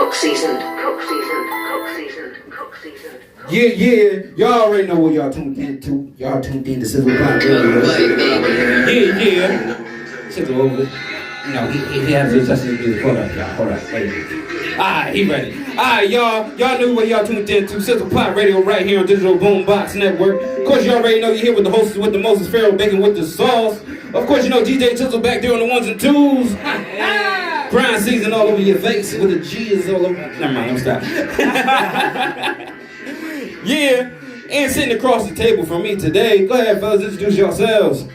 Cook season. Cook season. Cook season. Cook season. Yeah. Y'all already know what y'all tuned into. Y'all tuned in to Sizzle Radio. Yeah. Sizzle over. You know, he has his music. Hold up, y'all. Hold up. Wait. Alright, he ready. Alright, y'all knew what y'all tuned in to. Sizzle Pop Radio right here on Digital Boombox Network. Of course, you already know you're here with the hosts with the Moses Pharaoh Bacon with the sauce. Of course, you know DJ Sizzle back there on the ones and twos. Grind season all over your face with the G's all over. Never mind, I'm stop. Yeah, and sitting across the table from me today. Go ahead, fellas, introduce yourselves.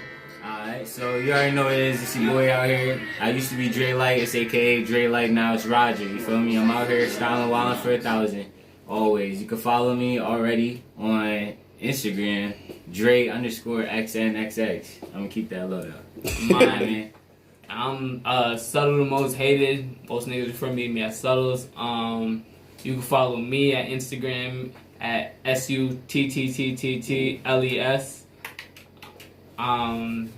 So you already know what it is. It's your boy out here. I used to be Dre Light. It's AKA Dre Light. Now it's Roger. You feel me? I'm out here styling, wilding for 1,000. Always. You can follow me already on Instagram, Dre_XNXX. I'm gonna keep that low though. Mine, man. I'm Subtle the most hated. Most niggas refer me as Suttles. You can follow me at Instagram at SUTTTTTLES. I'm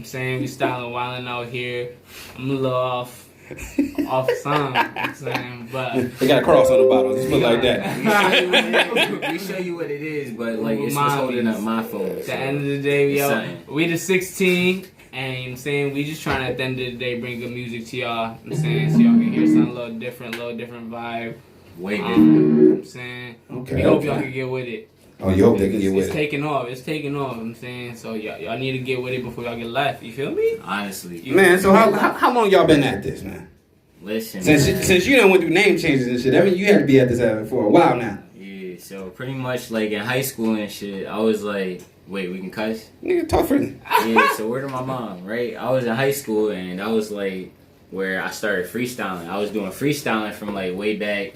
saying we styling wildin' out here. I'm a little off song. I'm saying, but they got a cross on the bottom. Just put like that. We show you what it is, but like it's just holding up my phone. At the end of the day, we the 16, and you know what I'm saying we just trying to at the end of the day bring good music to y'all. I'm saying so y'all can hear something a little different vibe. Way different. I'm saying. Okay. We hope y'all can get with it. Oh, you hope they can get with it. It's taking off. It's taking off. I'm saying so. Y'all need to get with it before y'all get left. You feel me? Honestly, man. So how long y'all been at this, man? Listen, since you done went through name changes and shit. I mean, you had to be at this for a while now. Yeah. So pretty much like in high school and shit, I was like, wait, we can cuss? Nigga, talk friendly. Yeah. So word to my mom, right? I was in high school and I was like where I started freestyling. I was doing freestyling from like way back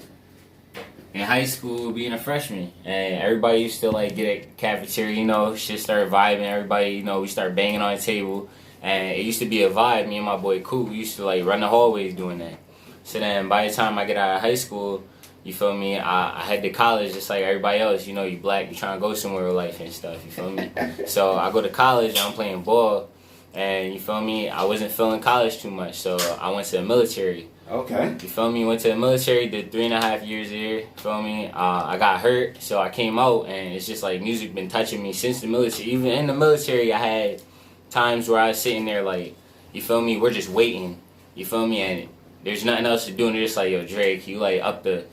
in high school, being a freshman, and everybody used to like get a cafeteria, you know, shit started vibing, everybody, you know, we started banging on the table, and it used to be a vibe. Me and my boy Cool, we used to like run the hallways doing that. So then by the time I get out of high school, you feel me, I head to college just like everybody else. You know, you black, you trying to go somewhere with life and stuff, you feel me? So I go to college and I'm playing ball, and you feel me, I wasn't feeling college too much, so I went to the military. Okay. You feel me? Went to the military, did 3.5 years there. Feel me? I got hurt, so I came out, and it's just like music been touching me since the military. Even in the military, I had times where I was sitting there like, you feel me? We're just waiting. You feel me? And there's nothing else to do, and they're just like, yo, Drake, you like up the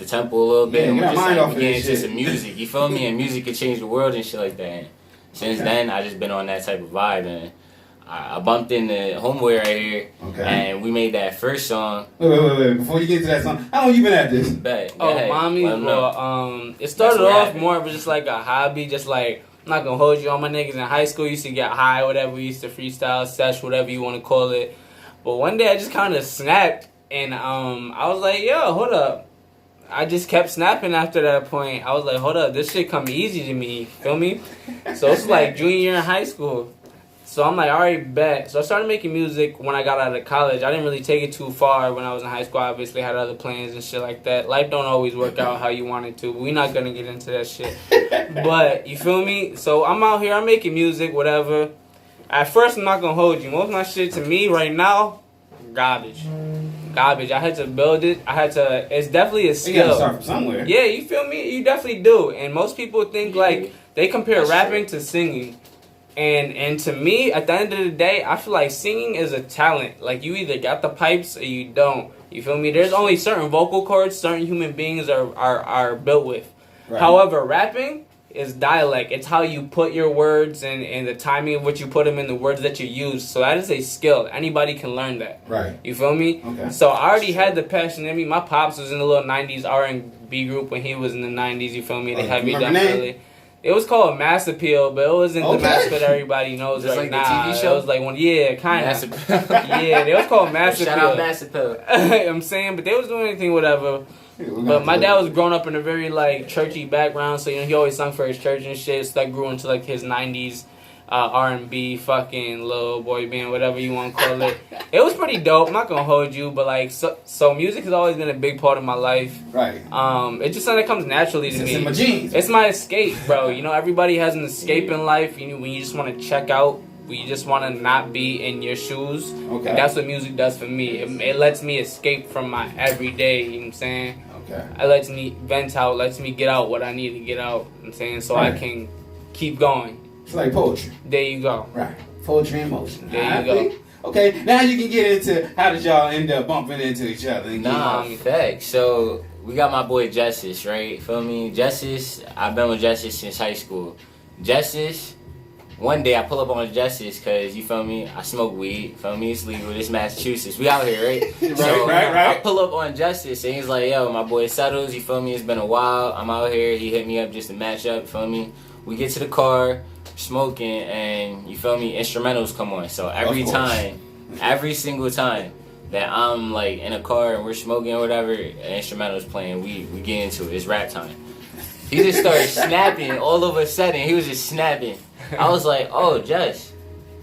tempo a little bit, Yeah, and we're just like getting into some music. You feel me? And music can change the world and shit like that. And since then, I just been on that type of vibe, and I bumped into Homeboy right here, and we made that first song. Wait. Before you get to that song, how long you been at this? Mommy, well, it started off more of just like a hobby, just like, I'm not gonna hold you. All my niggas in high school used to get high, whatever, we used to freestyle, sesh, whatever you want to call it. But one day I just kind of snapped, and I was like, yo, hold up. I just kept snapping after that point. I was like, hold up, this shit come easy to me, feel me? So it's like junior year in high school. So I'm like, all right, bet. So I started making music when I got out of college. I didn't really take it too far when I was in high school. I obviously had other plans and shit like that. Life don't always work out how you want it to, but we're not going to get into that shit. But, you feel me? So I'm out here, I'm making music, whatever. At first, I'm not going to hold you. Most of my shit to me right now, garbage. I had to build it. It's definitely a skill. You got to start from somewhere. Yeah, you feel me? You definitely do. And most people think, like, they compare rapping to singing. And to me, at the end of the day, I feel like singing is a talent. Like, you either got the pipes or you don't. You feel me? There's only certain vocal cords certain human beings are built with. Right. However, rapping is dialect. It's how you put your words and the timing of what you put them in, the words that you use. So that is a skill. Anybody can learn that. Right. You feel me? Okay. So I already had the passion in me. My pops was in the little 90s R&B group when he was in the 90s. You feel me? They had me done early. It was called Mass Appeal, but it wasn't the Mass Appeal that everybody knows right like now. The TV show? It was like one, kind of. Yeah, they was called Mass Appeal. Shout out Mass Appeal. I'm saying, but they was doing anything, whatever. But my dad was growing up in a very like churchy background, so you know he always sung for his church and shit. So that grew into like his 90s R&B fucking little boy band, whatever you want to call it. It was pretty dope. I'm not gonna hold you, but like so music has always been a big part of my life. Right. It's just something that comes naturally to me. It's in my genes. It's my escape, bro. You know, everybody has an escape in life. You know, when you just want to check out We just want to not be in your shoes. Okay. And that's what music does for me. It lets me escape from my everyday, you know what I'm saying? Okay. It lets me vent out, lets me get out what I need to get out, you know what I'm saying? So I can keep going. It's like poetry. There you go. Right. Poetry in motion. There you go. Okay, now you can get into how did y'all end up bumping into each other? Facts. So we got my boy Justice, right? Feel me? Justice, I've been with Justice since high school. Justice, one day I pull up on Justice because, you feel me, I smoke weed, feel me, it's legal, this Massachusetts, we out here, right? right. I pull up on Justice and he's like, yo, my boy Settles, you feel me, it's been a while, I'm out here, he hit me up just to match up, feel me? We get to the car, smoking, and, you feel me, instrumentals come on. So every single time that I'm like in a car and we're smoking or whatever, an instrumental's playing, we get into it, it's rap time. He just started snapping all of a sudden, he was just snapping. I was like, oh, Jess.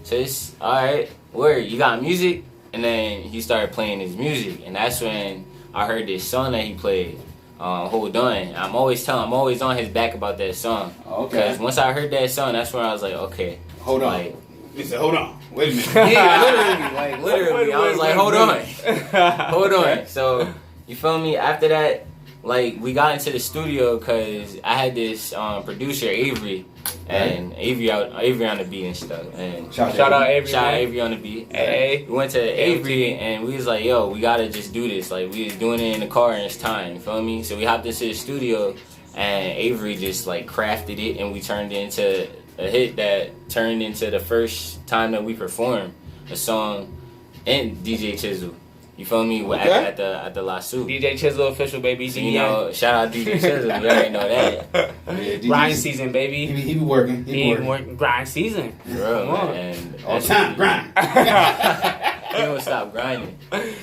So it's, alright, where you got music? And then he started playing his music. And that's when I heard this song that he played, Hold On. I'm always on his back about that song. Okay. Because once I heard that song, that's when I was like, okay. Hold on. Like, he said, hold on. Wait a minute. yeah, literally. I was like, hold on. Hold on. So, you feel me? After that, like, we got into the studio because I had this producer, Avery. And Avery on the beat and stuff. And shout out Avery. Shout out Avery on the beat. Hey. We went to Avery and we was like, yo, we gotta just do this. Like, we was doing it in the car and it's time. You feel me? So we hopped into the studio and Avery just like crafted it and we turned it into a hit that turned into the first time that we performed a song in DJ Sizzle. You feel me? Okay. At the La Soup. DJ Chisel official, baby. So, you know, shout out DJ Sizzle. You already know that. Yeah, grind season, baby. He be working. He be working. Grind season. Bro, Come on. and All the time, grind. He don't stop grinding.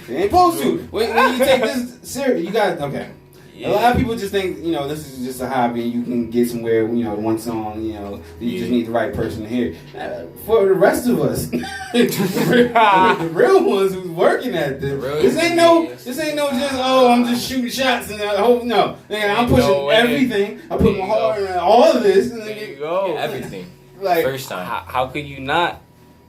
You ain't supposed to. When you take this serious, you got okay. Yeah. A lot of people just think, you know, this is just a hobby and you can get somewhere, you know, one song, you know, you just need the right person to hear. For the rest of us, the real ones who's working at this ain't no just, oh, I'm just shooting shots and I hope, no. Man, I'm pushing everything. I put my heart in all of this. And There you go. Everything. Like, First time. How could you not?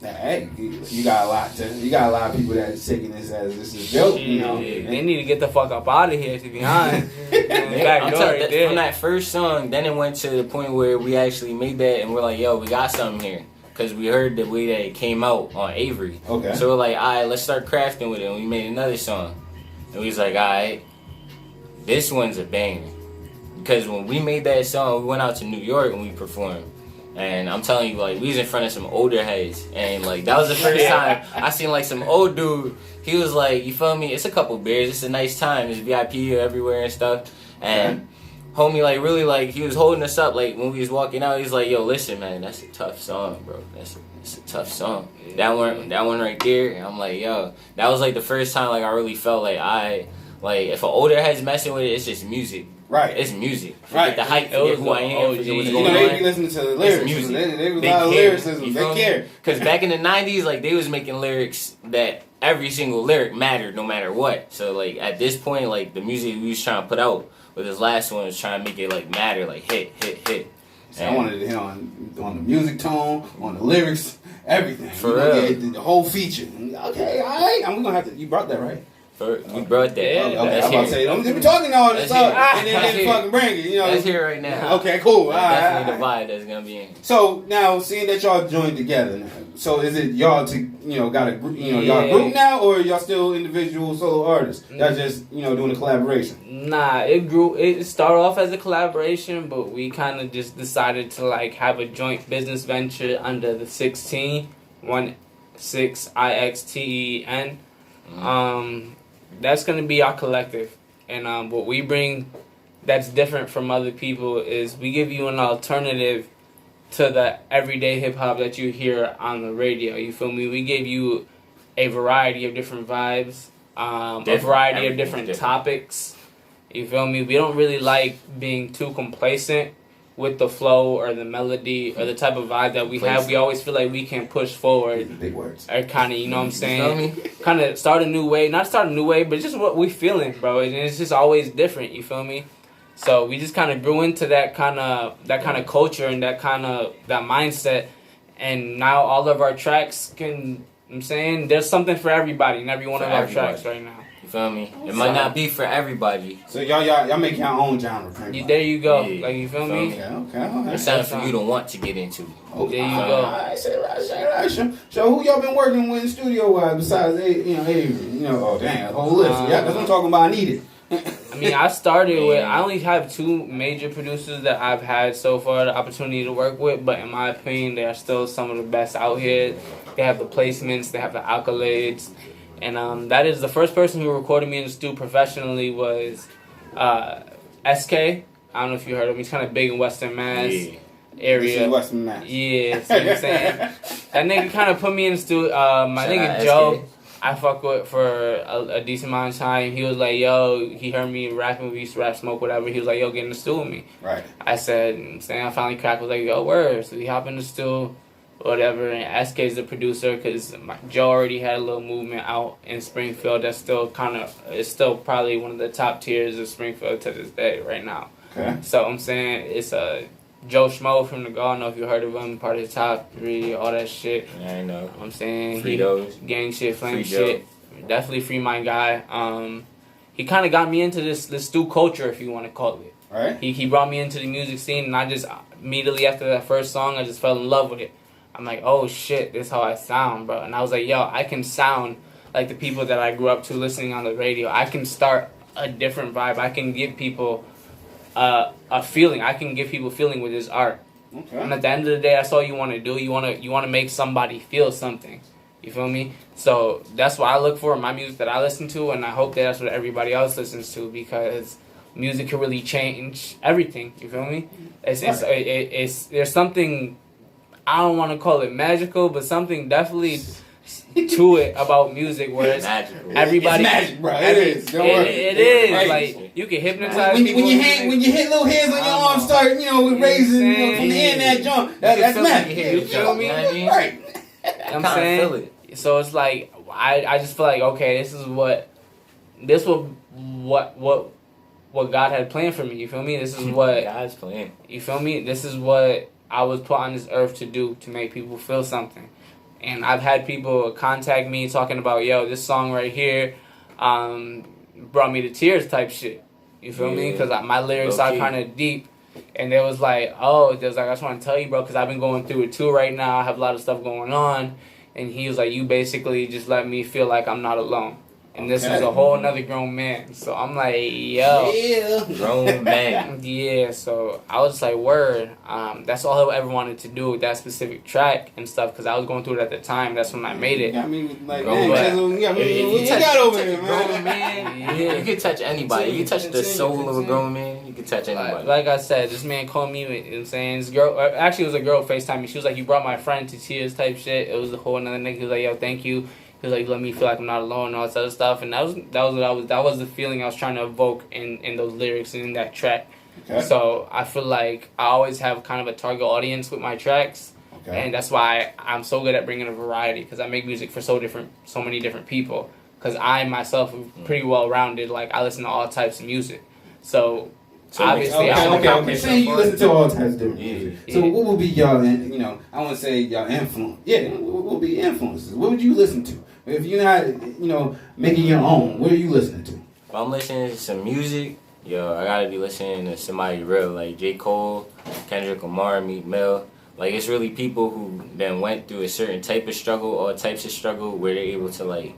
hey, you got a lot of people that's taking this as this is a joke, you know. They need to get the fuck up out of here, to be honest. I'm telling you, from that first song, then it went to the point where we actually made that and we're like, yo, we got something here. Because we heard the way that it came out on Avery. Okay. So we're like, alright, let's start crafting with it. And we made another song. And we was like, alright, this one's a banger. Because when we made that song, we went out to New York and we performed. And I'm telling you, like, we was in front of some older heads. And, like, that was the first time I seen, like, some old dude. He was like, you feel me? It's a couple beers. It's a nice time. It's VIP everywhere and stuff. And homie, like, really, like, he was holding us up. Like, when we was walking out, he's like, yo, listen, man, that's a tough song, bro. It's a tough song. That one right there. And I'm like, yo. That was, like, the first time, like, I really felt like if an older head's messing with it, it's just music. Right. It's music. Right. Forget the hype, forget who I am, forget what's You going know, on. they be listening to the lyrics. Music. They was a lot of lyricism. You They feel me? care. Because back in the 90s, like, they was making lyrics that every single lyric mattered no matter what. So, like, at this point, like, the music we was trying to put out with this last one was trying to make it, like, matter. Like, hit. So I wanted to hit on the music tone, on the lyrics, everything. For real. The whole feature. Okay, all right. I'm going to have to, you brought that, right? We brought that. Okay, Let's I'm about hear to say, it. don't be talking all this Let's hear stuff, it. and then Let's they hear it. fucking bring it, you know. Let's hear it right now. Okay, cool. That's definitely All the right. vibe that's going to be in. So now, seeing that y'all joined together, now, so is it y'all got a group, y'all group now, or y'all still individual solo artists? Y'all just doing a collaboration? Nah, it grew. It started off as a collaboration, but we kind of just decided to like have a joint business venture under the 16 IXTEN. That's gonna be our collective, and what we bring that's different from other people is we give you an alternative to the everyday hip hop that you hear on the radio. You feel me? We gave you a variety of different vibes, a variety of different topics. You feel me? We don't really like being too complacent with the flow or the melody or the type of vibe that we have. We always feel like we can push forward. Big words. Or kind of, you know what I'm saying? You feel me? Kind of start a new way. Not start a new way, but just what we feeling, bro. And it's just always different, you feel me? So we just kind of grew into that kind of culture and that mindset. and now all of our tracks can. I'm saying there's something for everybody in every one of our tracks right now. You feel me? It might not be for everybody. So y'all make your own genre. There you go. Yeah. Like you feel me? Okay. It's something for you to want to get into. Oh, there you go. Alright, so who y'all been working with in studio wise besides Avery? Oh dang, a whole list. That's what I'm talking about. I need it. I mean, I only have 2 major producers that I've had so far the opportunity to work with, but in my opinion, they are still some of the best out here. They have the placements, they have the accolades, and that is the first person who recorded me in the studio professionally was SK. I don't know if you heard of him. He's kind of big in Western Mass area. This is Western Mass. Yeah, see what I'm saying? That nigga kind of put me in the studio. My nigga Joe, I fuck with for a decent amount of time. He was like, yo, he heard me rapping, we used to rap, smoke, whatever. He was like, yo, get in the studio with me. Right. I said, I finally cracked, was like, yo, word. So we hop in the studio, whatever, and SK's the producer, because Joe already had a little movement out in Springfield that's still it's still probably one of the top tiers of Springfield to this day right now. Okay. So I'm saying it's Joe Schmo from the Go. I don't know if you heard of him, part of the top 3, all that shit. Yeah, I know. I'm saying Free those. Gang shit, flame Free shit. Joe. Definitely free my guy. He kind of got me into this stew culture, if you want to call it. Right. He brought me into the music scene, and I just immediately after that first song, I just fell in love with it. I'm like, oh shit, this is how I sound, bro. And I was like, yo, I can sound like the people that I grew up to listening on the radio. I can start a different vibe. I can give people a feeling. I can give people feeling with this art. Okay. And at the end of the day, that's all you want to do. You want to make somebody feel something. You feel me? So that's what I look for in my music that I listen to, and I hope that that's what everybody else listens to, because music can really change everything. You feel me? It's there's something, I don't want to call it magical, but something definitely to it about music where it's magical. Everybody, it's magic, bro. It is. It is. Right. Like you can hypnotize when people. When you hit little hands on your arms, start raising from the end that jump. That's magic. You feel me? Right. I'm saying. So it's like I just feel like, okay, this is what God had planned for me. You feel me? This is what God's plan. You feel me? This is what I was put on this earth to do, to make people feel something. And I've had people contact me talking about, yo, this song right here brought me to tears type shit. You feel me? Because my lyrics are kind of deep. And they was like, I just want to tell you, bro, because I've been going through it too right now. I have a lot of stuff going on. And he was like, you basically just let me feel like I'm not alone. And this is a whole another grown man. So I'm like, yo. Yeah. Grown man. Yeah, so I was just like, word. That's all I ever wanted to do with that specific track and stuff, because I was going through it at the time. That's when I made it. I mean, like, you got over here, grown man. Yeah. You can touch anybody. You can touch the soul of a grown man. You can touch anybody. Like I said, this man called me, you know what I'm saying? This girl, actually, it was a girl FaceTime me. She was like, you brought my friend to tears type shit. It was a whole another nigga. He was like, yo, thank you. He was like, let me feel like I'm not alone and all this other stuff. And that was the feeling I was trying to evoke in those lyrics and in that track. Okay. So I feel like I always have kind of a target audience with my tracks. Okay. And that's why I'm so good at bringing a variety, because I make music for so many different people. Because I myself am pretty well rounded. Like, I listen to all types of music. So obviously, okay. Saying you listen to all types of different music. Yeah. So what would be y'all, I want to say y'all influence. Yeah, what would be influences? What would you listen to? If you're not, making your own, what are you listening to? If I'm listening to some music, I gotta be listening to somebody real, like J. Cole, Kendrick Lamar, Meek Mill. Like, it's really people who then went through a certain type of struggle, or types of struggle, where they're able to, like,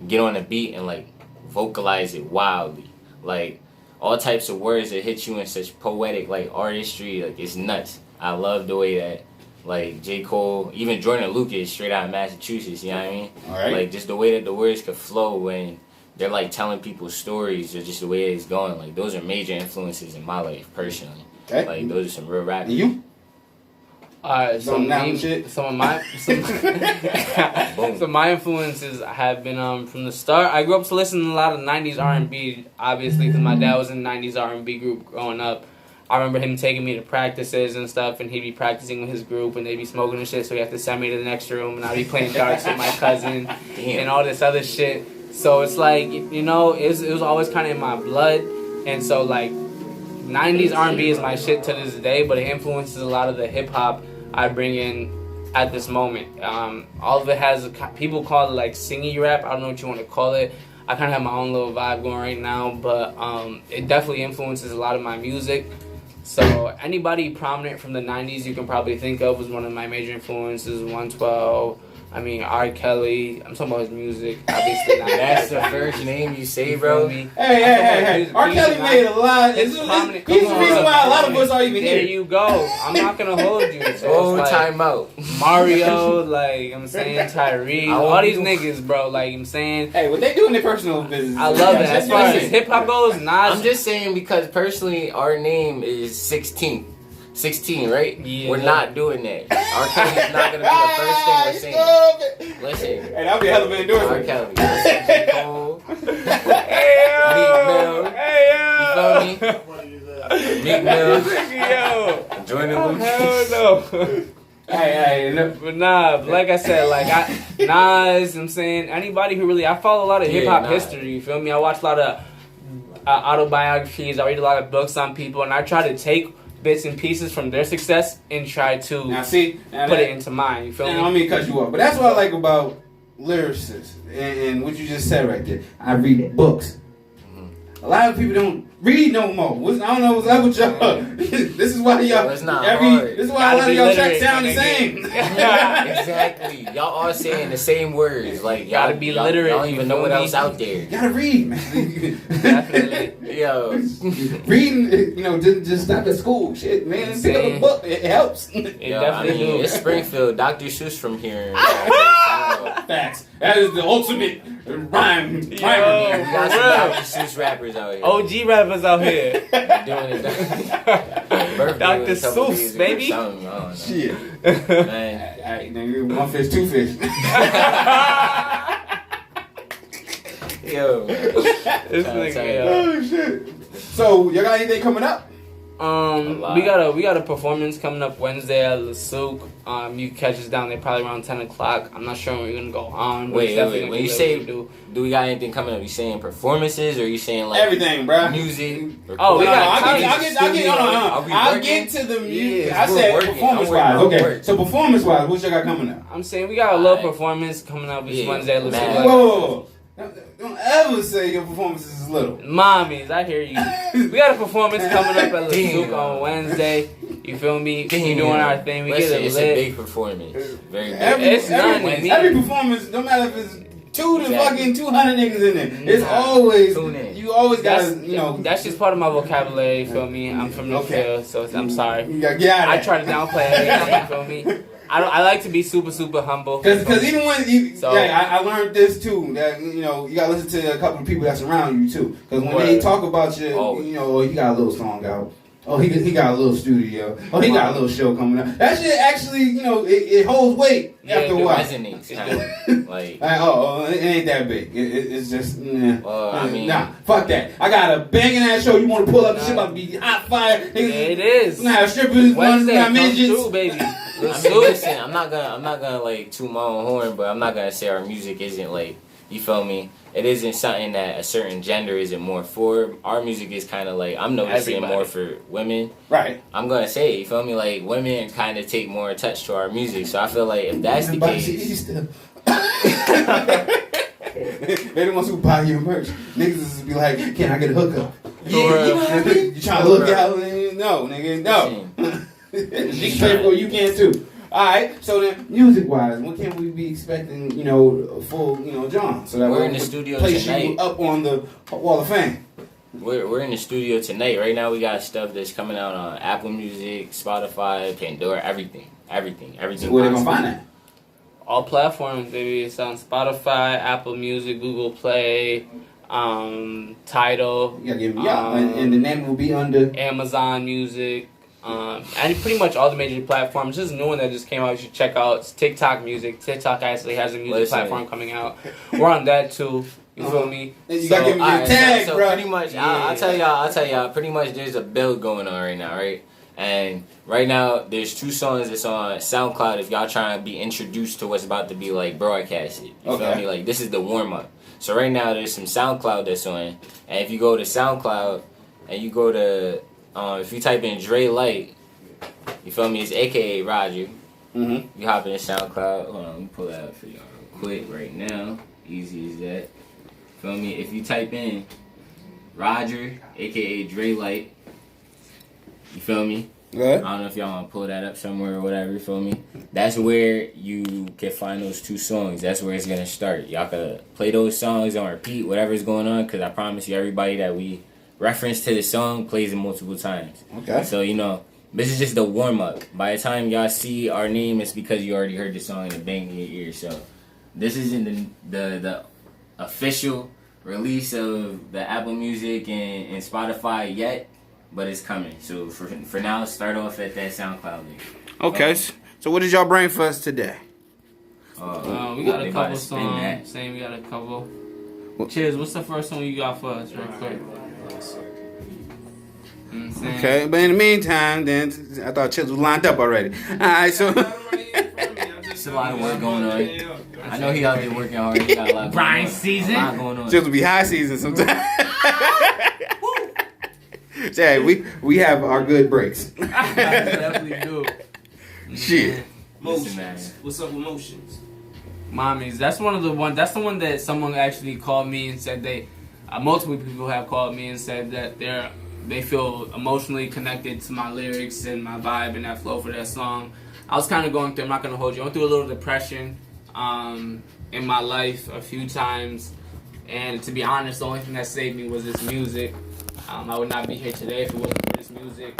get on a beat and, like, vocalize it wildly. Like, all types of words that hit you in such poetic, like, artistry, like, it's nuts. I love the way that, like, J. Cole, even Jordan Lucas, straight out of Massachusetts, you know what I mean? All right. Like, just the way that the words could flow when they're, like, telling people stories, or just the way it's going. Like, those are major influences in my life, personally. Okay. Like, those are some real rappers. And you? So my influences have been from the start. I grew up to listen to a lot of 90s R&B, obviously, because my dad was in the 90s R&B group growing up. I remember him taking me to practices and stuff, and he'd be practicing with his group, and they'd be smoking and shit, so he'd have to send me to the next room, and I'd be playing darts with my cousin and all this other shit. So it's like, it was always kind of in my blood, and so, like, 90s R&B is my shit to this day, but it influences a lot of the hip-hop I bring in at this moment. All of it has people call it like singy rap. I don't know what you want to call it. I kind of have my own little vibe going right now, but it definitely influences a lot of my music. So anybody prominent from the 90s you can probably think of was one of my major influences. 112. I mean, R. Kelly. I'm talking about his music. Obviously, not That's the first name you say, bro. Hey. R. Kelly made a lot. He's the reason why a lot of us are even here. There you go. I'm not gonna hold you. So like, time out. Mario, like I'm saying, Tyrese, all these niggas, bro. Like I'm saying. Hey, what they do in their personal business? I love it. As far as hip hop goes, Nas. I'm just saying because personally, our name is 16. 16, right? Yeah. We're not doing that. R. Kelly's not gonna be the first thing we're saying. Listen. Hey, that'll be a hell of an endorsement. R. Kelly. J. Cole. Meek Mill. You feel me? Meek Mill. Join the Hell no. Hey, but nah, like I said, like Nas, I'm saying anybody who really, I follow a lot of hip hop history. You feel me? I watch a lot of autobiographies. I read a lot of books on people, and I try to take bits and pieces from their success and try to put it into mine. You feel me? I don't mean to cut you off, but that's what I like about lyricists and what you just said right there. I read books. A lot of people don't read no more. I don't know what's up with y'all. This is why y'all. This is why a lot of y'all tracks sound the same. Exactly. Y'all all saying the same words. Like gotta be literate. Y'all don't even know what else out there. You gotta read, man. Definitely. Yo, reading, just stop at school. Shit, man. Pick up a book. It helps. It's Springfield. Dr. Seuss from here. Facts. That is the ultimate rhyme. We got some Dr. Seuss rappers out here. OG rappers out here. Doing it. Dr. Seuss, baby. Shit. Man. Alright, nigga, one fish, two fish. Yo. This nigga, Oh shit. So, y'all got anything coming up? We got a performance coming up Wednesday at La Souk. You can catch us down there probably around 10 o'clock. I'm not sure when we're gonna go on. Wait. When you say do we got anything coming up? You saying performances or you saying like everything, bro? Music? Oh, we got. I'll get to the music. I said performance wise. Okay, so performance wise, what y'all got coming up? I'm saying we got a little performance coming up this Wednesday at La Souk. Whoa. Don't ever say your performances is little. Mommies, I hear you. We got a performance coming up at La Souk on Wednesday. You feel me? We doing our thing. We get it lit. It's a big performance. Very big. Every performance, no matter if it's 200 niggas in there. It's always you always gotta That's just part of my vocabulary. You feel me? I'm from the field, so I'm sorry. You gotta get out of I try to downplay everything. You feel me? I like to be super humble. Because even when I learned this too. That you gotta listen to a couple of people that's around you too. Because when they talk about you, he got a little song out. Oh, he got a little studio. Oh, he got a little show coming up. That shit actually, it holds weight after a while. It resonates, kind of. Like, it ain't that big. It's just, nah, fuck that. I got a banging ass show. You want to pull up? The shit about to be hot fire. It is. Gonna have strippers, Wednesday, midgets, through, baby. Listen, I'm not gonna like toot my own horn, but I'm not gonna say our music isn't like, you feel me? It isn't something that a certain gender isn't more for. Our music is kind of like, I'm noticing more for women. Right. I'm going to say, you feel me? Like, women kind of take more touch to our music. So I feel like if that's the case... They the ones who buy your merch. Niggas just be like, can I get a hookup? You trying to look out? No, nigga, no. She can pay for you can too. Alright, so then music-wise, what can we be expecting, full, John? So that we're in the studio place tonight. You up on the Wall of Fame. We're in the studio tonight. Right now we got stuff that's coming out on Apple Music, Spotify, Pandora, everything. So where they gonna find that? All platforms, baby. It's on Spotify, Apple Music, Google Play, Tidal. You gotta give me and the name will be under Amazon Music. And pretty much all the major platforms. This is a new one that just came out. You should check out. It's TikTok Music. TikTok actually has a music platform coming out. We're on that too. You feel me? You gotta give me a tag, so bro. Pretty much, I'll tell y'all. Pretty much, there's a build going on right now, right? And right now, there's 2 songs that's on SoundCloud. If y'all trying to be introduced to what's about to be like broadcasted, you feel me? Like this is the warm up. So right now, there's some SoundCloud that's on, and if you go to SoundCloud and you go to if you type in Dre Light, you feel me? It's AKA Roger. Mm-hmm. You hop in SoundCloud. Hold on, let me pull that up for y'all real quick right now. Easy as that. Feel me? If you type in Roger, aka Dre Light, you feel me? Good. I don't know if y'all want to pull that up somewhere or whatever, you feel me? That's where you can find those 2 songs. That's where it's going to start. Y'all can play those songs on repeat, whatever's going on, because I promise you, everybody that we reference to the song plays it multiple times. Okay. So, you know, this is just the warm-up. By the time y'all see our name, it's because you already heard the song and banged in your ear. So, this isn't the official release of the Apple Music and Spotify yet. But it's coming. So for now, start off at that SoundCloud link. Okay. So what did y'all bring for us today? We got a couple songs. Same, we got a couple. Cheers. What's the first one you got for us, real quick? Okay, but in the meantime, then I thought Chiz was lined up already. All right, so There's a lot of work going on. I know he out there working hard. He got a lot grind season. A lot going on. Chiz will be high season sometimes. Hey, we have our good breaks. Definitely do. Shit. Motions. What's up with motions? Mommies. That's the one that someone actually called me and said multiple people have called me and said that they feel emotionally connected to my lyrics and my vibe and that flow for that song. I was kind of going through, I'm not going to hold you, I went through a little depression in my life a few times. And to be honest, the only thing that saved me was this music. I would not be here today if it wasn't for this music.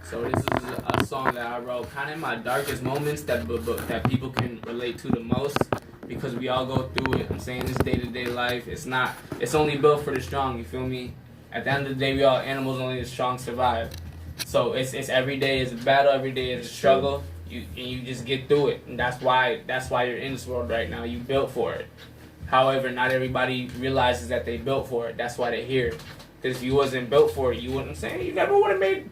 So this is a song that I wrote kind of in my darkest moments that people can relate to the most, because we all go through it. I'm saying this day-to-day life, it's only built for the strong, you feel me? At the end of the day, we all animals, only the strong survive. So it's every day is a battle, every day is a struggle. You just get through it, and that's why you're in this world right now. You built for it. However, not everybody realizes that they built for it. That's why they're here. Because if you wasn't built for it, you wouldn't say you never would have been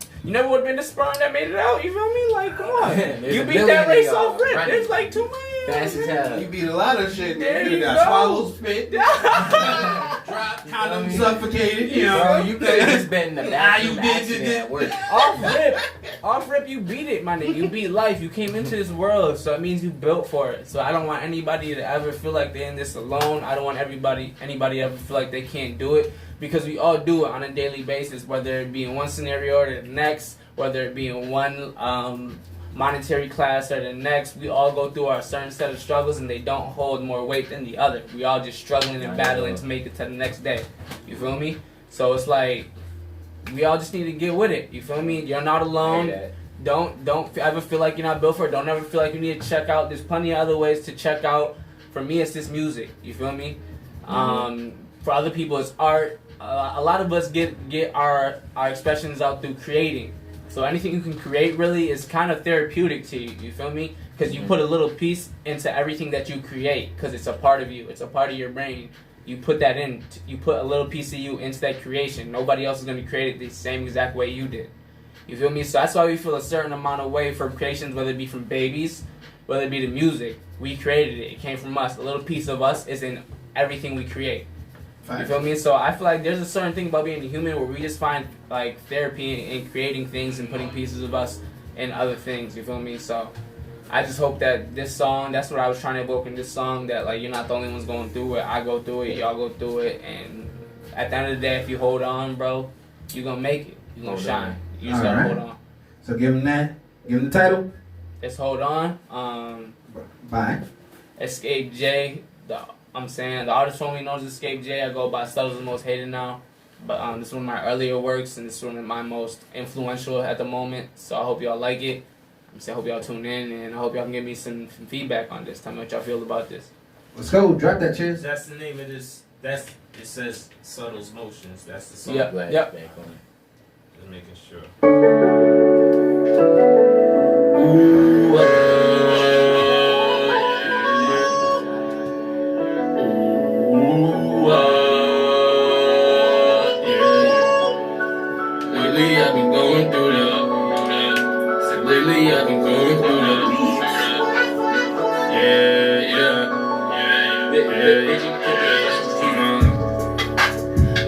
the sperm that made it out. You feel me? Like, come on, you beat that race off rip. There's like 2 million. Fast as hell. You beat a lot of shit. There You you got go. swallowed, spit, drop, condom, suffocated. You know, Bro, you could have just been in the bathroom you did, accident you did. at work. Off rip, you beat it, my nigga. You beat life. You came into this world, so it means you built for it. So I don't want anybody to ever feel like they're in this alone. I don't want anybody to ever feel like they can't do it, because we all do it on a daily basis, whether it be in one scenario or the next, whether it be in one monetary class or the next. We all go through our certain set of struggles, and they don't hold more weight than the other. We all just struggling and battling to make it to the next day. You feel me? So it's like, we all just need to get with it. You feel me? You're not alone. Don't ever feel like you're not built for it. Don't ever feel like you need to check out. There's plenty of other ways to check out. For me, it's this music. You feel me? For other people, it's art. A lot of us get our expressions out through creating. So anything you can create really is kind of therapeutic to you. You feel me? Because you put a little piece into everything that you create, because it's a part of you. It's a part of your brain. You put that in. You put a little piece of you into that creation. Nobody else is going to create it the same exact way you did. You feel me? So that's why we feel a certain amount of way for creations, whether it be from babies, whether it be the music. We created it. It came from us. A little piece of us is in everything we create. You feel me? So I feel like there's a certain thing about being a human where we just find like therapy in creating things and putting pieces of us in other things. You feel me? So I just hope that this song, that's what I was trying to evoke in this song, that like you're not the only ones going through it. I go through it, y'all go through it, and at the end of the day, if you hold on, bro, you're gonna make it. You're gonna shine. You just gotta hold on. So give him that. Give him the title. It's Hold On. Bye. Escape J. The artist formerly known as Escape J. I go by Stuttle's Most Hated now. But this is one of my earlier works, and this is one of my most influential at the moment. So I hope y'all like it. I hope y'all tune in, and I hope y'all can give me some feedback on this. Tell me what y'all feel about this. Let's go. Drop that, Chiz. That's the name of this. It says Subtle's Motions. That's the song. Yep. Yep. Just making sure.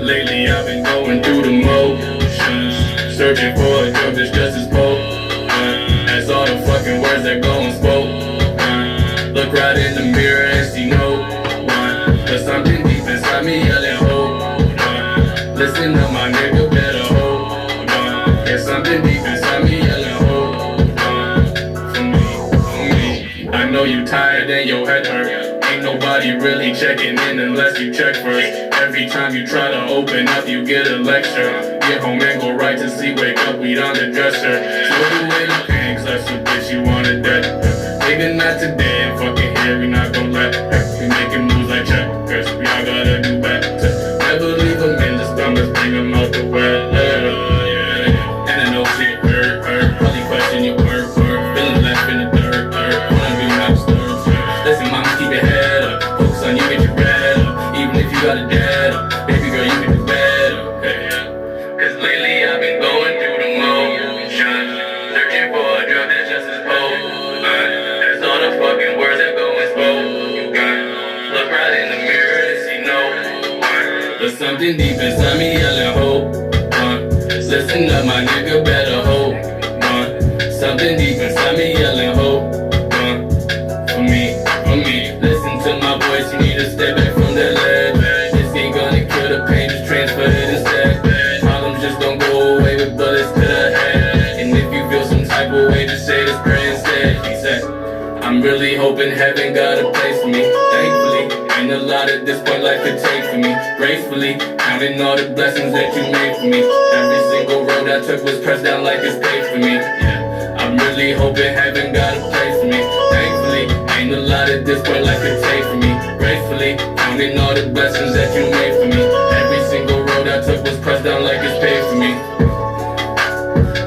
Lately I've been going through the motions, searching for a joke that's just as potent as all the fucking words that go unspoken. Listen up, my nigga, better hold on. There's something deep inside me yelling, hold on. For me. I know you tired and your head hurt. Ain't nobody really checking in unless you check first. Every time you try to open up, you get a lecture. Get home and go right to sleep, wake up, weed on the dresser. Throw away the pain, cause that's a bitch you wanted that. Nigga, not today, and fucking here, we not gon' let we making moves like checkers, we all gotta do better. Never leave them in the stomach, bring them out the weather. And I know shit hurt, probably question your work, feeling left in the dirt, wanna be not disturbed. Listen, mama, keep your head up, focus on you, get your bread up. Even if you got a dad up, baby girl, you can do better. Cause lately I've been going through the motions, searching for a girl that's just as potent. That's all the fucking words that go and spoken. Look right in the mirror and see no one. But something deep inside me yelling hope. Listen up, my nigga, better hope. Something deep inside me yelling hope. For me. Listen to my voice, you need to step back from that ledge. This ain't gonna kill the pain, just transfer it instead. Problems just don't go away with bullets to the head. And if you feel some type of way, just say this prayer instead. He said, I'm really hoping heaven got a place for me. Thankfully, ain't a lot at this point life could take for me. Gracefully, counting all the blessings that you made for me. Every single road I took was pressed down like it's paid for me. Yeah, I'm really hoping heaven got a place for me. Thankfully, ain't a lot at this point life could take for me. Gracefully, counting all the blessings that you made for me. Every single road I took was pressed down like it's paid for me.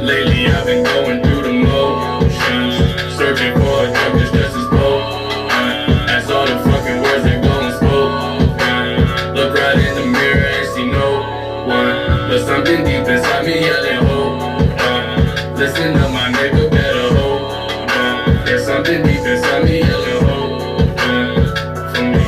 Lately I've been going through the motions, searching for a drug that's just as potent. That's all the fucking words that go and spoken. Look right in the mirror and see no one. But something deep inside me yelling hold on. Listen up, my nigga, better hold on. There's something deep inside me yelling hold on. For me.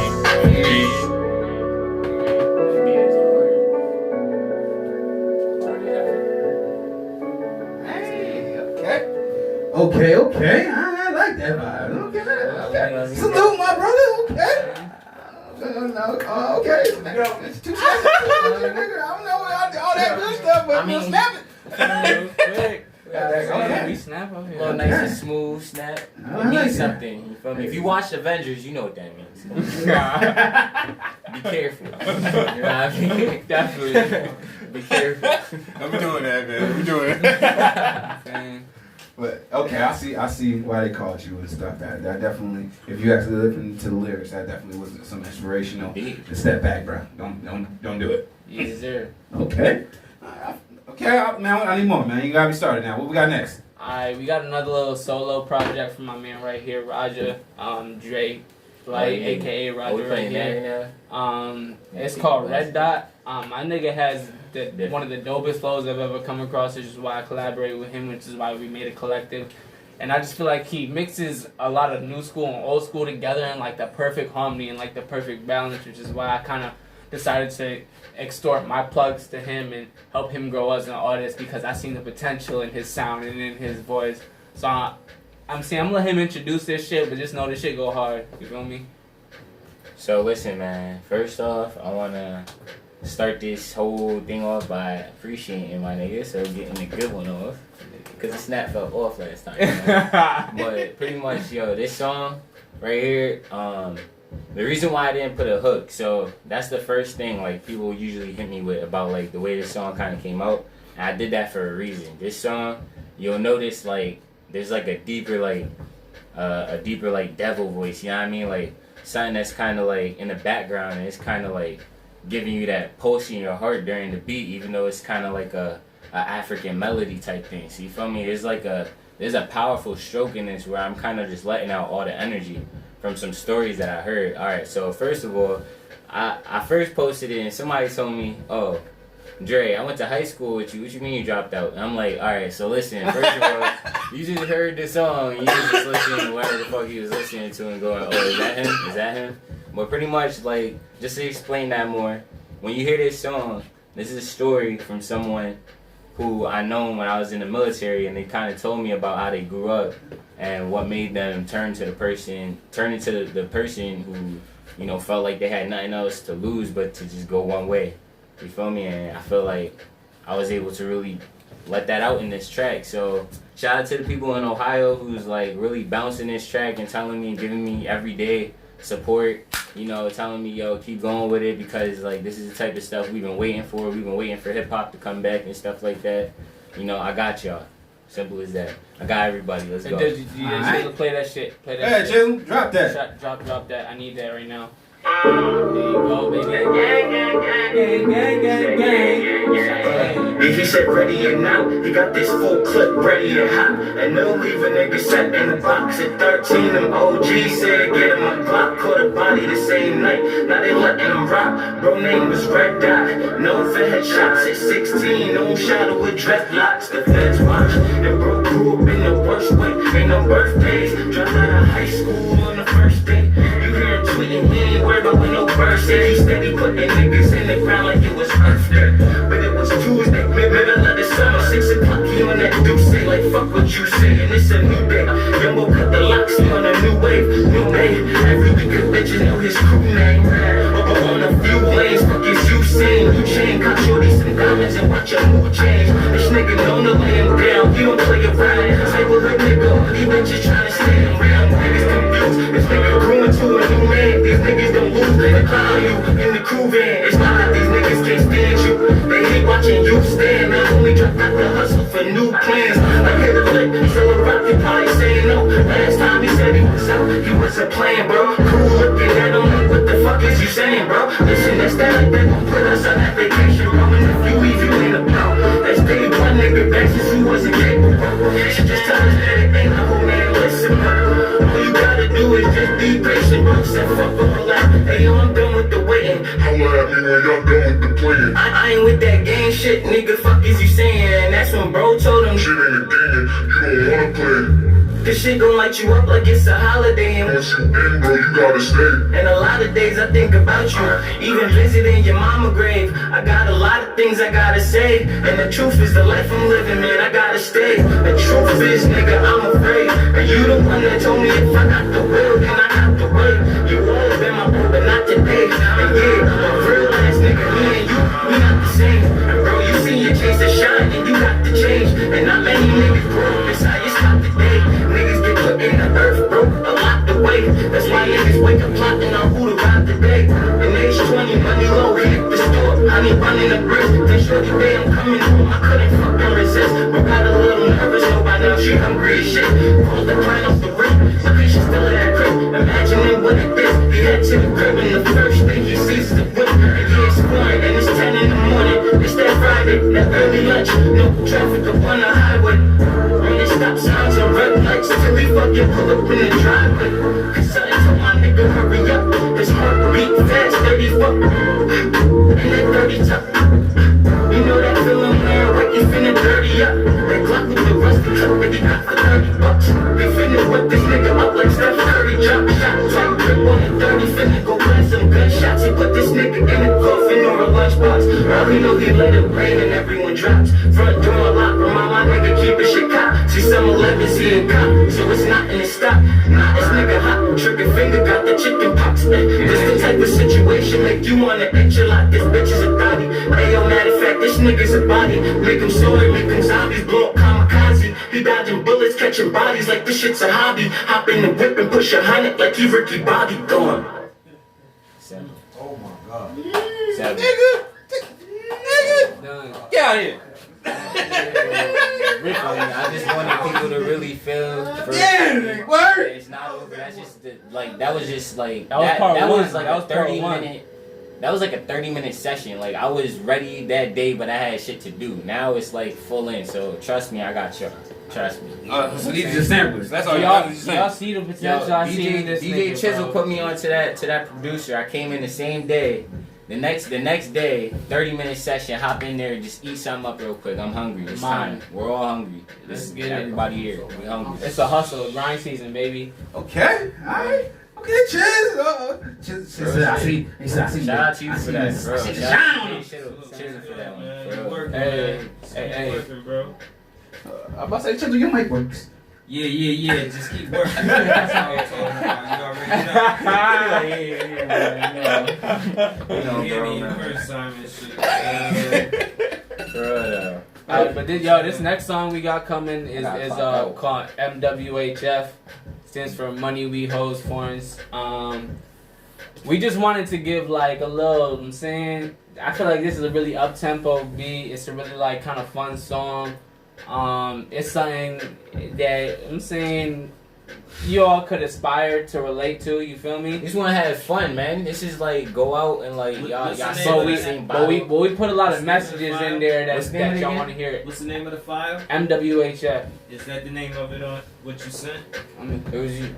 Okay. I like that vibe. Okay. Salute, my brother. Okay. It's 2 seconds. I don't know all that good stuff, but we'll snap it. Quick. Okay. We snap out here. A little nice and smooth snap. It means something. You feel me? If you watch Avengers, you know what that means. Be careful. You know what I mean? Definitely. Be careful. I'm doing that, man. I'm doing it. But okay, I see why they called you and stuff. That definitely, if you actually listen to the lyrics, that definitely was some inspirational. To step back, bro. Don't do it. Yes, sir. Okay. Now I need more, man. You got me started now. What we got next? Alright, we got another little solo project from my man right here, Roger, Dre, aka Roger right here. It's called Red Dot. My nigga has one of the dopest flows I've ever come across, which is why I collaborated with him, which is why we made a collective. And I just feel like he mixes a lot of new school and old school together in like the perfect harmony and like the perfect balance, which is why I kind of decided to extort my plugs to him and help him grow as an artist, because I seen the potential in his sound and in his voice. So I'm gonna let him introduce this shit, but just know this shit go hard. You feel me? So listen, man. First off, I wanna start this whole thing off by appreciating my nigga, so getting a good one off, cause the snap fell off last time. You know? But pretty much, this song right here, the reason why I didn't put a hook, so that's the first thing like people usually hit me with about like the way this song kind of came out, and I did that for a reason. This song, you'll notice like there's like a deeper like devil voice, you know what I mean, like something that's kind of like in the background, and it's kind of like giving you that pulse in your heart during the beat, even though it's kind of like a African melody type thing. So you feel me? There's a powerful stroke in this where I'm kind of just letting out all the energy from some stories that I heard. All right, so first of all, I first posted it and somebody told me, oh, Dre, I went to high school with you. What you mean you dropped out? And I'm like, all right, so listen, first of all, you just heard the song. You just listening to whatever the fuck you was listening to and going, oh, is that him? Is that him? But pretty much, like, just to explain that more, when you hear this song, this is a story from someone who I known when I was in the military, and they kind of told me about how they grew up and what made them turn into the person who, felt like they had nothing else to lose but to just go one way. You feel me? And I feel like I was able to really let that out in this track. So shout out to the people in Ohio who's like really bouncing this track and telling me, giving me everyday support, you know, telling me, yo, keep going with it, because like this is the type of stuff we've been waiting for. We've been waiting for hip hop to come back and stuff like that. You know, I got y'all. Simple as that. I got everybody. Let's go. Chisel, play that shit. Play that shit. Chisel, drop that. Drop that. I need that right now. There you go, baby. Yeah, he said ready and now, he got this full clip ready and hot. And no leave a nigga set in the box at 13. Them OGs said get him a Glock, caught a body the same night. Now they letting him rock. Bro name was Red Dot, known for headshots at 16. No shadow with dreadlocks, the feds watch. And bro grew up in the worst way. Ain't no birthdays, dropped out of high school on the first day. You hear him tweeting, he ain't worried about when no birthday. He steady putting niggas in the ground like it was Earth Day. But it was Tuesday, middle of the summer, 6 o'clock, he on that deuce say, like fuck what you saying, it's a new day. Youngbo cut the locks, he on a new wave, new day. Every week a bitch know his crew name. On a few lanes, fuck is you saying? You chain, got shorty some diamonds and watch your mood change. This nigga known to lay him down, he don't play around. Say with a nigga, he been just trying to stay around. Niggas confused, this nigga grew into a new man. These niggas don't lose, they clown you in the crew van. It's not that these niggas can't stand you, they hate watching you stand. Not only drop out the hustle for new plans. I hit a lick, sell a rock, you probably saying no. Last time he said he was out, he wasn't playing, bro. Cool looking at him, like what the fuck is you saying, bro? Listen, that's that like that gon' put us on that vacation, bro. And if you leave, you ain't about. That's day one, nigga, back since you wasn't capable. She just tell us that it ain't a whole man, listen, bro. All you gotta do is just be patient, bro. Said fuck all that. Hey, yo, I'm done with the waiting. Holla at me when y'all done with the playing. I ain't with that game shit, nigga, fuck is you saying? And that's when bro told him, Shit ain't a game, you don't wanna play. this shit gon' light you up like it's a holiday. And Once you in, bro, you gotta stay. a lot of days I think about you, even visiting your mama grave. I got a lot of things I gotta say, and the truth is the life I'm living, man, I gotta stay. The truth is, nigga, I'm afraid. And you the one that told me if I got the will, then I got the way. You always been my bro, but not today. And yeah, a real ass nigga, me and you, we not the same. And bro, you see your chance to shine, and you got to change. And not many niggas grow up, it's how you stop today. Niggas get put in the earth, bro, a lot to wait. That's why niggas wake up plotting on who to ride today. In age 20, money low, we hit the store. Honey running the brisk, then shorty day I'm coming home. I couldn't fucking resist. Bro got a little nervous, know by now she hungry as shit. Pulled the client off the rip, so she still in that crib. Imagining what it is. He head to the crib and the first thing he sees the whip. And yeah, it's pouring and it's 10 in the morning. It's that Friday, that early lunch, no traffic up on the highway. Running stop signs and red lights till he fucking pull up in the driveway. Cause something told my nigga hurry up. His heart beat fast, 30 fuck. And that 30 tuck. You know that feeling where what you finna dirty up. That Glock with the rusty clip that he got for $30. They finna whip this nigga up like Steph Curry. Drop shot, tight grip on the 30. Finna go blast some gunshots. He put this nigga in a coffin or a lunchbox. Early knew he let it rain and everyone drops. Front door locked, remind my nigga keep his shit cop. See some 11s he ain't cop, so it's not in the stock. Nah, this nigga hot, trigger finger got the chicken pox. This the type of situation make you wanna itch a lot. This bitch is a thotty. Hey yo, matter of fact, this nigga's a body. Make him sword, make him zombies, blow up kamikaze. He dodging bullets, catching bodies like this shit's a hobby. Hop in the whip and push 100 like he Ricky Bobby. Going. Oh my god. Nigga. Get out of here. I just wanted people to really feel. Yeah, word. It's not over. That's just like that was just like That was part that one. was like That a was part 30-minute. That was like a 30-minute session. Like I was ready that day, but I had shit to do. Now it's like full in. So trust me, I got y'all. Trust me. So these are just samplers. That's all Y'all y'all see the Yo, potential I see in this DJ nigga, Chisel bro. put me on to that producer. I came in the same day. The next day, 30-minute session. Hop in there, just eat something up real quick. I'm hungry. It's time. We're all hungry. Let's This get it. everybody here. We hungry. It's a hustle, grind season, baby. Okay, alright. Okay, cheers. I see. I see. Shout out to you for that, bro. I see the Shout shine out on to him. Chisel for that one. Man, For you real. working, Hey, man. hey. Working, bro. I'm about to say, Chisel, your mic works. Yeah. Just keep working. That's how it's all. You already First time and shit. But this next song we got coming is called MWHF. Stands for Money We Hoes Foreigns. We just wanted to give like a little. I'm saying I feel like this is a really up tempo beat. It's a really like kind of fun song. It's something that I'm saying you all could aspire to relate to. You feel me? You just want to have fun, man. This is like go out and like y'all. But we put a lot of messages in there that y'all want to hear it. What's the name of the file? MWHF. Is that the name of it on what you sent? It was you.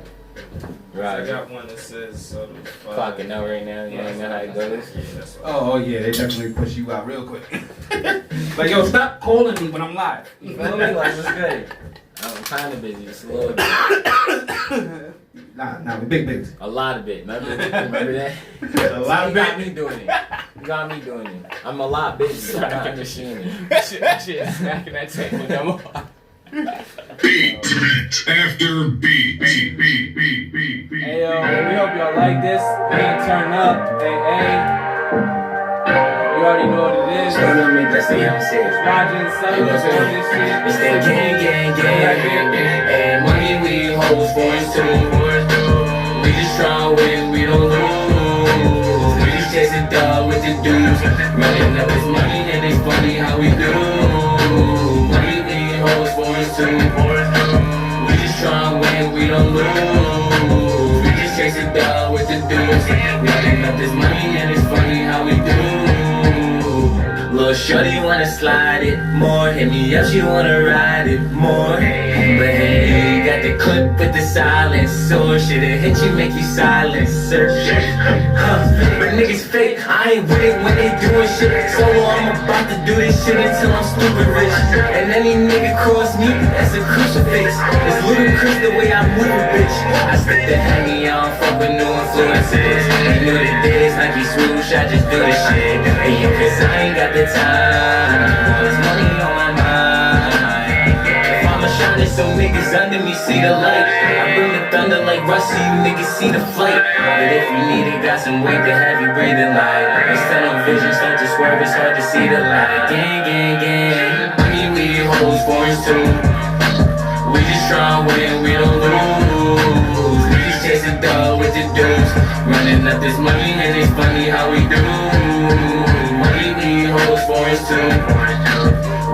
Right. I got one that says so. Clocking out right now. You ain't know how it goes. Oh yeah, they definitely push you out real quick. Like yo, stop calling me when I'm live. You feel me? Like what's good? I'm kind of busy. It's a little bit. Nah, we big. A lot of it. Remember that? A lot of You got me doing it. I'm a lot busy. I'm not machining. Shit, smacking that table demo. Beat after beat. Hey yo, we hope y'all like this. We ain't turn up. Hey. You already know what it is. Turn up, make that stay on stage. Roger and Sonny doing this shit. It's that gang. And money we hoes for us too. We just try to win, we don't lose. We just chase the dog with the dudes. Running up this money and it's funny how we do. Money we hoes for us too. We just try to win, we don't lose. We just chase the dog with the dudes. Running up this money and it's funny how we do. Little shorty wanna slide it more. Hit me up, she wanna ride it more. But hey, got the clip with the silencer. Shit'll hit you, make you silencer. But niggas fake, I ain't with it when they doing shit. So I'm about to do this shit until I'm stupid rich. And any nigga cross me, that's a crucifix. It's ludicrous the way I move a bitch. I stick the Henny, I don't fuck with new influences. You know the days, Nike swoosh, I just do this shit. Hey, yo, cause I ain't got the time. All this money on my mind. If I'ma shine it so niggas under me see the light. I bring the thunder like Rusty, you niggas see the flight. But if you need it, got some weight to have you breathing light. Instead of vision, start to swerve, it's hard to see the light. Gang. Money we hoes foreigns too. We just try to win, we don't lose. We just chase the dog with the dudes. Running up this money and it's funny how we do. Money we hoes foreigns too.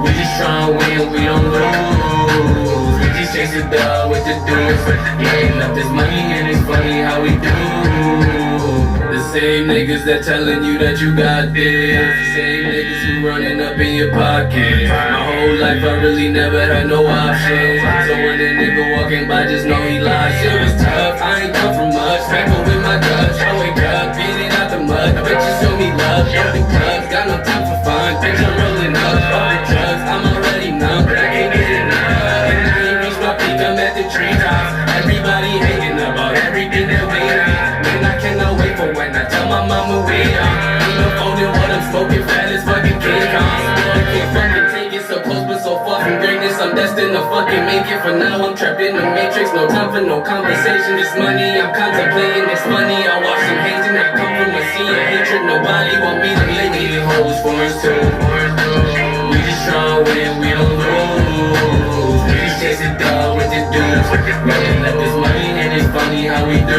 We just try to win, we don't lose. We just chase the dog with the dudes. Running up this money and it's funny how we do. The same niggas that telling you that you got this. The same niggas who running up in your pocket. My whole life I really never had no options. So when a nigga walking by, just know he lied. Shit was tough, I ain't come from much. Rapping with my Dutch, I wake up, beating out the mud. Bitches show me love, jumping clubs, got no time for fun. Bitch, I'm rolling up, all the drugs, I'm already numb, but I can't get enough. And I ain't reached my peak, I'm at the treetops. Everybody hating about everything that we got. Man, I cannot wait for when I tell my mama we are. Ain't no phone in what I'm smoking, fat as fucking King Kong. I can't fucking take it, so close but so far from greatness. I'm destined to fucking make it. For now I'm trapped in the matrix, no time for no conversation. This money I'm contemplating, it's funny. I watch some hating, I come from a sea of hatred. Nobody want me to make it. Hoes for us too. We just try to win, we don't lose. We just chase the dog with the dudes. Running up this money and it's funny how we do.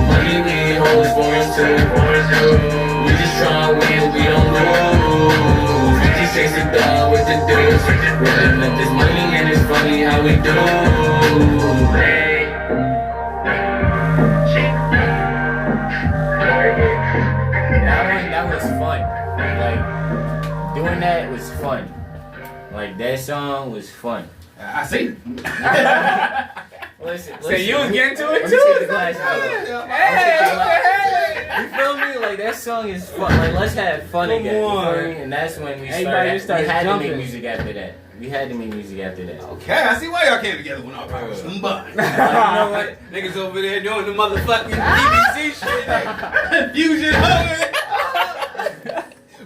Money we hoes for us too. We just try to win, we don't lose. We just chase the dog with the dudes. Running up this money and it's funny how we do. That was fun. Like doing that was fun. Like that song was fun. I see. Listen. So you was getting to it Let me too? take the glass out. Hey! You feel me? Like that song is fun. Like let's have fun Come again. You on. feel me? And that's when we Everybody started. We started had jumping. to make music after that. We had to make music after that. Okay, I see why y'all came together when I was some bun. You know what? Niggas over there doing the motherfucking BBC shit. Fusion.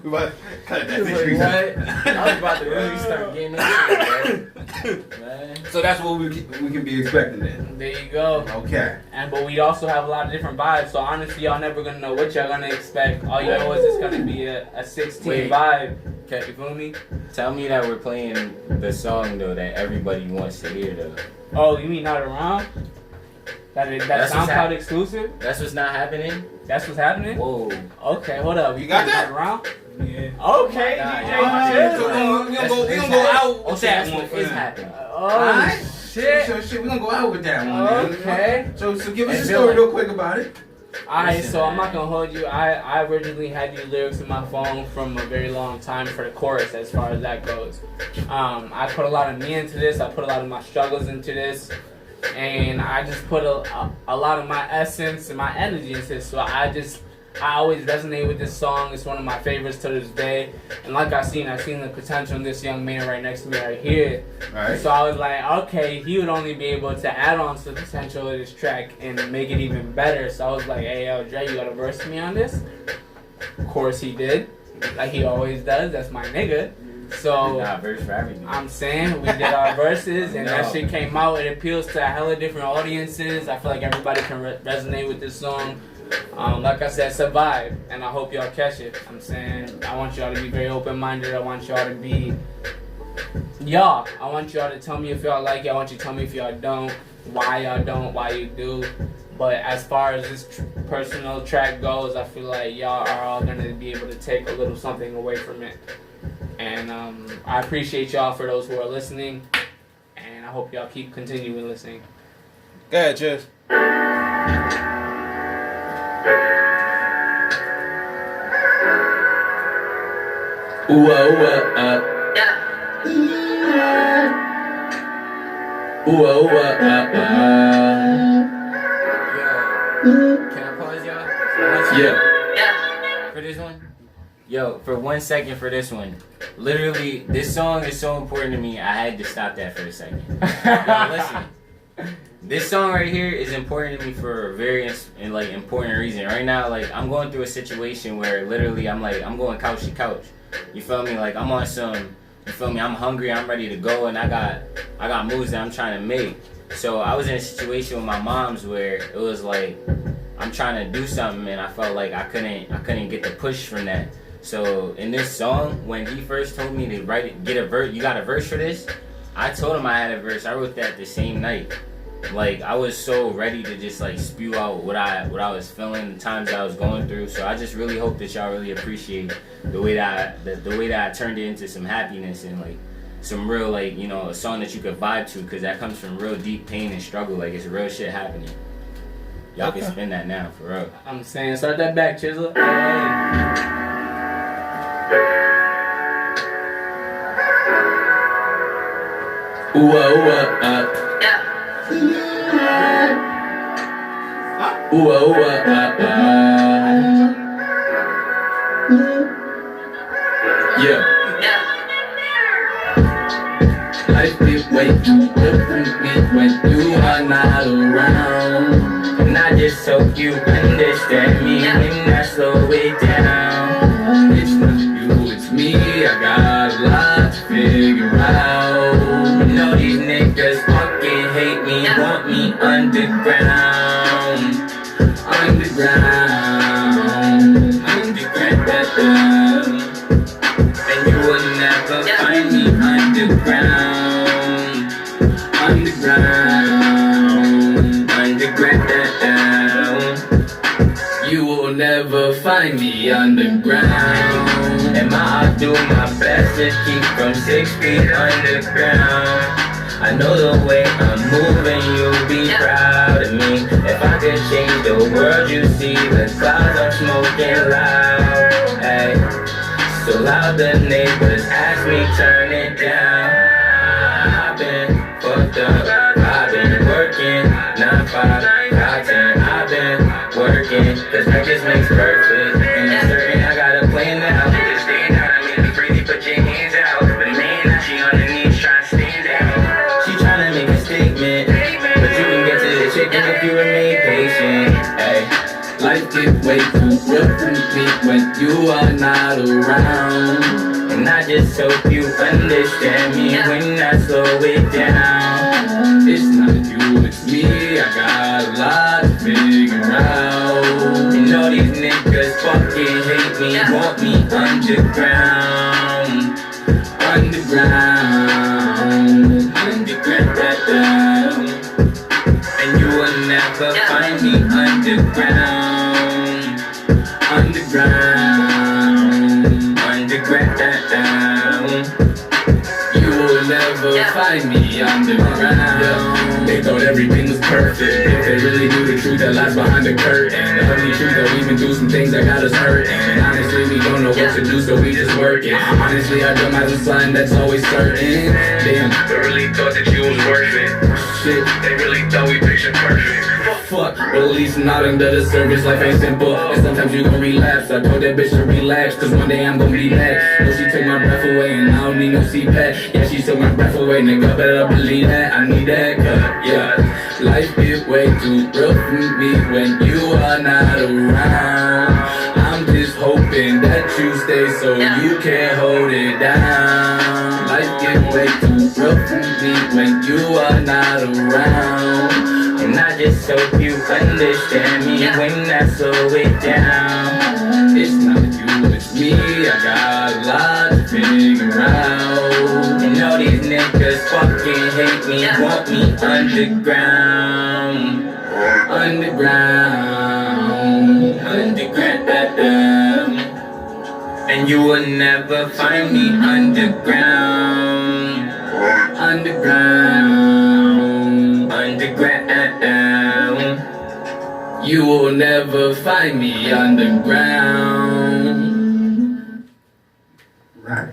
We about Cut that What? bitch. I was about to really start getting into it, bro. Man. So that's what we can be expecting then. There you go. Okay. But we also have a lot of different vibes. So honestly, y'all never gonna know what y'all gonna expect. All you know is it's gonna be a 16 Wait. vibe. Okay. You feel me? Tell me that we're playing the song though that everybody wants to hear though. Oh, you mean Not Around? That's what's SoundCloud happening. exclusive? That's what's not happening. That's what's happening? Whoa. Okay, hold up. You got playing that? Not Around? Yeah. Okay, Nah, DJ. yeah. So we gonna go out with that one for It's now. happening. Oh, Alright. shit. So shit, we gonna go out with that one. man. Okay. So give us Hey, a Bill, story real quick about it. Alright, Listen, so I'm man. not gonna hold you. I originally had you lyrics in my phone from a very long time for the chorus as far as that goes. I put a lot of me into this, I put a lot of my struggles into this, and I just put a lot of my essence and my energy into this. So I always resonate with this song. It's one of my favorites to this day. And like I seen the potential in this young man right next to me right here. Alright. So I was like, okay, he would only be able to add on to the potential of this track and make it even better. So I was like, hey, yo, Dre, you got to verse me on this? Of course he did, like he always does. That's my nigga. So Nah, verse for everything. I'm saying we did our verses and that No. shit came out. It appeals to a hella different audiences. I feel like everybody can resonate with this song. Like I said, it's a vibe, and I hope y'all catch it. I'm saying I want y'all to be very open-minded. I want y'all to be y'all. I want y'all to tell me if y'all like it. I want you to tell me if y'all don't, why you do. But as far as this personal track goes, I feel like y'all are all gonna be able to take a little something away from it. And I appreciate y'all for those who are listening, and I hope y'all keep continuing listening. Go ahead, Chiz. Whoa, whoa, Yo, can I pause y'all? yeah. For this one? Yo, for 1 second for this one. Literally, this song is so important to me, I had to stop that for a second. Yo, listen. This song right here is important to me for a very important reason. Right now, like, I'm going through a situation where literally I'm going couch to couch. You feel me? Like, I'm on some, you feel me? I'm hungry, I'm ready to go, and I got moves that I'm trying to make. So I was in a situation with my mom's where it was like, I'm trying to do something and I felt like I couldn't get the push from that. So in this song, when he first told me to write it, get a verse, you got a verse for this? I told him I had a verse. I wrote that the same night. Like, I was so ready to just like spew out what I was feeling, the times that I was going through. So I just really hope that y'all really appreciate the way that I turned it into some happiness and like some real, like, you know, a song that you could vibe to, because that comes from real deep pain and struggle. Like, it's real shit happening. Y'all can spin that now, for real. I'm saying, start that back, Chisel. Hey. Yeah. Life is way too different when you are not around. And I just hope you understand me when I slow it down. It's not you, it's me. I got a lot to figure out. You know these niggas fucking hate me, want me underground. And you will never find me underground. You will never find me underground. And I'll do my best to keep from 6 feet underground. I know the way I'm moving, you'll be proud of me. If I could change the world, you see the clouds I'm smoking loud. Hey, so loud the neighbors ask me turn it down. I've been fucked up, I've been working 9, 5, 10. I've been working, cause practice makes perfect. And it's certain I got a plan now. Just stand out, I make me crazy, put your hands out. But man, now she on her knees trying to stand out. She tryna make a statement, but you can get to the chicken if you remain patient. Hey, life get way too real for me when you are not around. And I just hope you understand me when I slow it down. It's not you, it's me. I got a lot to figure out. And all these niggas fucking hate me, want me underground. Underground, underground. And you will never find me underground. Underground, Underground. you will never find me underground. They thought everything was perfect. If they really knew the truth that lies behind the curtain, the ugly truth that we've been through some things that got us hurting. And honestly, we don't know what to do, so we just working. Honestly, I dumb as a son that's always certain. Damn, they really thought that you was worth it. Shit, they really thought we pictured perfect. Fuck, but at least not under the surface. Life ain't simple, and sometimes you gon' relapse. I told that bitch to relax, cause one day I'm gon' be back. No, she took my breath away, and I don't need no CPAP. Yeah, she took my breath away, nigga, better believe that. I need that, cause, yeah, life get way too real for me when you are not around. I'm just hoping that you stay so you can hold it down. Life get way too real for me when you are not around. And I just hope you understand me when I slow it down. It's not you, it's me. I got a lot to figure out. And all these niggas fucking hate me, want me underground. Underground, Underground. And you will never find me underground. underground. Underground. You will never find me underground. Right.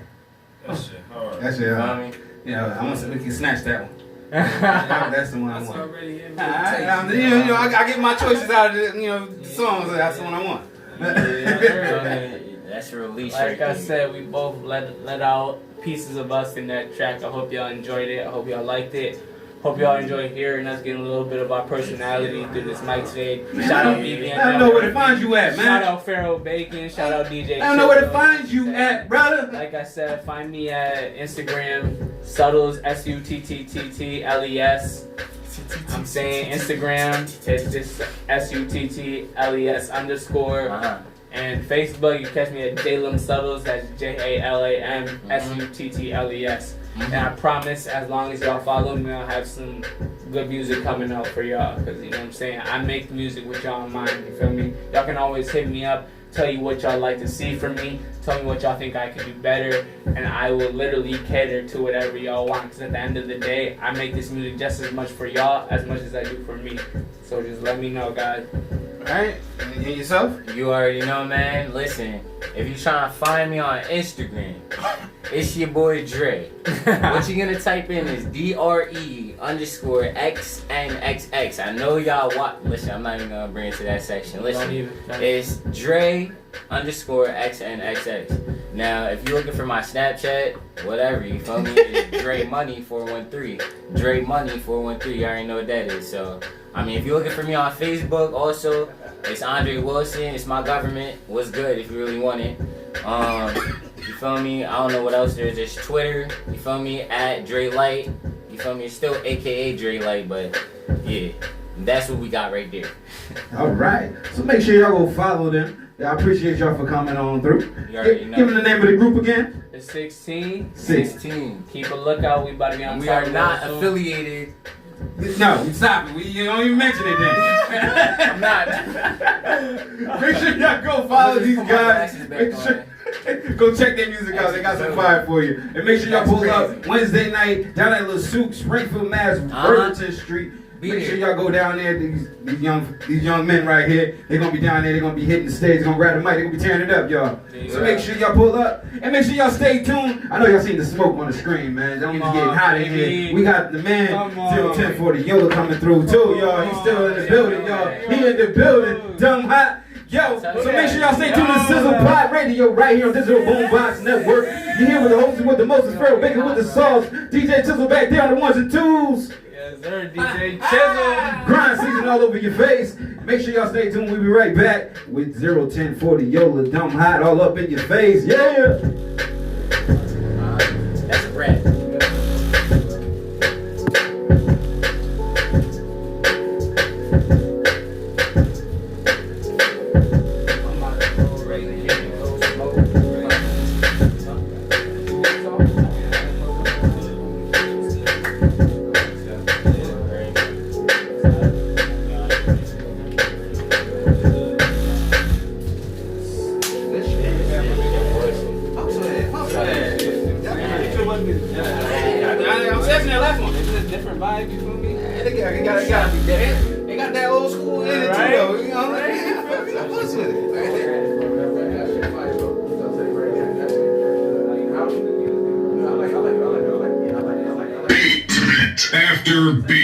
That shit hard. That's it. Yeah, I want to we can snatch that one. That's the one I want. I get my choices out of the songs. That's the one I want. That's a release Like right I there. said, we both let out pieces of us in that track. I hope y'all enjoyed it. I hope y'all liked it. Hope y'all enjoy hearing us getting a little bit of our personality through this mic today. Shout out BB. I don't know where to find you at, man. Shout out Pharaoh Bacon. Shout out DJ. I don't know where to Sizzle. find you at, brother. Like I said, find me at Instagram, Suttles, SUTTTTLES. I'm saying Instagram, it's just SUTTLES_. And Facebook, you catch me at Jalem Suttles, that's JALAMSUTTLES. And I promise, as long as y'all follow me, I'll have some good music coming out for y'all. Because, you know what I'm saying, I make music with y'all in mind, you feel me? Y'all can always hit me up, tell you what y'all like to see from me, tell me what y'all think I could do better, and I will literally cater to whatever y'all want. Because at the end of the day, I make this music just as much for y'all as much as I do for me. So just let me know, guys. Alright, and yourself? You already know, man. Listen, if you trying to find me on Instagram, it's your boy Dre. What you gonna type in is DRE_XNXX. I know y'all watch. Listen, I'm not even gonna bring it to that section. Listen, it's Dre_XNXX. Now, if you're looking for my Snapchat, whatever, you feel me? It's Dre Money 413. Dre Money 413. You already know what that is. So, I mean, if you're looking for me on Facebook, also, it's Andre Wilson. It's my government. What's good if you really want it? You feel me? I don't know what else there is. There's Twitter. You feel me? At Dre Light. You feel me? It's still AKA Dre Light, but yeah, that's what we got right there. Alright, so make sure y'all go follow them. I appreciate y'all for coming on through. You already know. Give them the name of the group again. It's 16. 16. Keep a lookout. We about to be on We top are real not soon. affiliated. No, stop it. You don't even mention it then. I'm not. Make sure y'all go follow these Put my guys. glasses back Make on. sure, go check their music out. They got some fire for you. And make sure y'all pull up Wednesday night down at La Soup, Springfield, Mass, Burlington Street. Make sure y'all go down there. These young men right here, they're gonna be down there. They're gonna be hitting the stage. They're gonna grab the mic. They're gonna be tearing it up, y'all. So make sure y'all pull up and make sure y'all stay tuned. I know y'all seen the smoke on the screen, man. Don't get getting hot in here. We got the man 1040 Yola coming through too, y'all. He's still in the building, y'all. He in the building, dumb hot. Yo, so make sure y'all stay tuned to Sizzle Pod Radio right here on Digital Boombox Network. You're here with the host with the most, Pharaoh Bacon with the sauce. DJ Sizzle back there on the ones and twos. Yes, Yes, sir, DJ Sizzle. Grind season all over your face. Make sure y'all stay tuned. We'll be right back with 01040 Yola Dumb Hot all up in your face. Yeah. That's a wrap. I'm checking that last one. It's a different vibe, you feel me? It got to be different. They got that old school energy, Right. though. You know what I mean? I fucks with it. After beat.